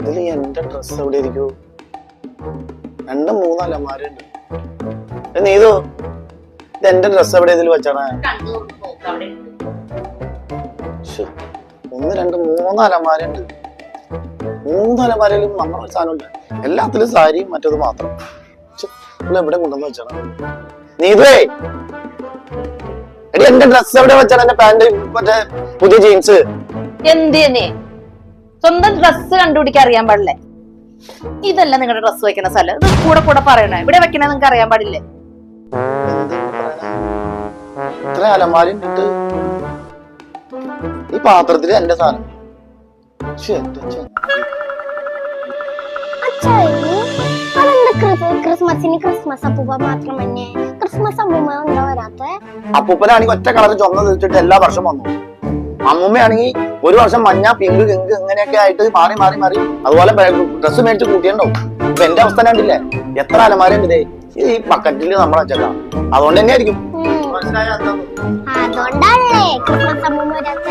ഇതില് എന്റെ ഡ്രസ് എവിടെ ഇരിക്കൂ? 2-3 അലമാരുണ്ട്. നീതോ ഇത് എന്റെ ഡ്രസ് എവിടെ ഇതിൽ വെച്ചാണ്? 1, 2, 3 അലമാരുണ്ട്. 3 അലമാരയിലും നമ്മളെ സാധനമില്ല. എല്ലാത്തിലും സാരിയും മറ്റത് മാത്രം. എവിടെ കൊണ്ടുവന്ന് വെച്ചാണ്? നീതേ എടി എന്റെ ഡ്രസ് എവിടെ വെച്ചാണ്? എന്റെ പാന്റ് മറ്റേ പുതിയ ജീൻസ്. എന്തിനെ സ്വന്തം ഡ്രസ് കണ്ടുപിടിക്കാൻ അറിയാൻ പാടില്ലേ? ഇതല്ല നിങ്ങളുടെ ഡ്രസ് വെക്കുന്ന സ്ഥലം. ഇത് കൂടെ കൂടെ പറയണേ. ഇവിടെ വെക്കണേ നിങ്ങൾക്ക് അറിയാൻ പാടില്ലേ? ഇത്ര അലമാരി ഇട്ടിട്ട് ഈ പാത്രത്തില് എന്റെ സാധനം. ക്രിസ്മസിന് ക്രിസ്മസ് അപ്പൂപ്പ മാത്രം തന്നെ. ക്രിസ്മസ് അമ്മൂമ്മ എന്താ വരാത്ത? അപ്പൂപ്പനാണെങ്കിൽ ഒറ്റ കളർ ചുമന്ന് തീർച്ചിട്ട് എല്ലാ വർഷം വന്നു. അമ്മൂമ്മയാണെങ്കിൽ ഒരു വർഷം മഞ്ഞ, പിങ്ക്, കെങ്ക് ഇങ്ങനെയൊക്കെ ആയിട്ട് മാറി മാറി മാറി. അതുപോലെ ഡ്രസ്സ് മേടിച്ച് കൂട്ടിയുണ്ടാവും. ഇപ്പൊ എന്റെ അവസ്ഥ കണ്ടില്ലേ? എത്ര അലമാരുണ്ട് ഇതേ ഈ ബക്കറ്റില് നമ്മൾ വെച്ചേക്കാം. അതുകൊണ്ട് തന്നെ ആയിരിക്കും. അതുകൊണ്ടല്ലേ ക്രിസ്മസ് അമ്മൂമ്മ വരാത്ത?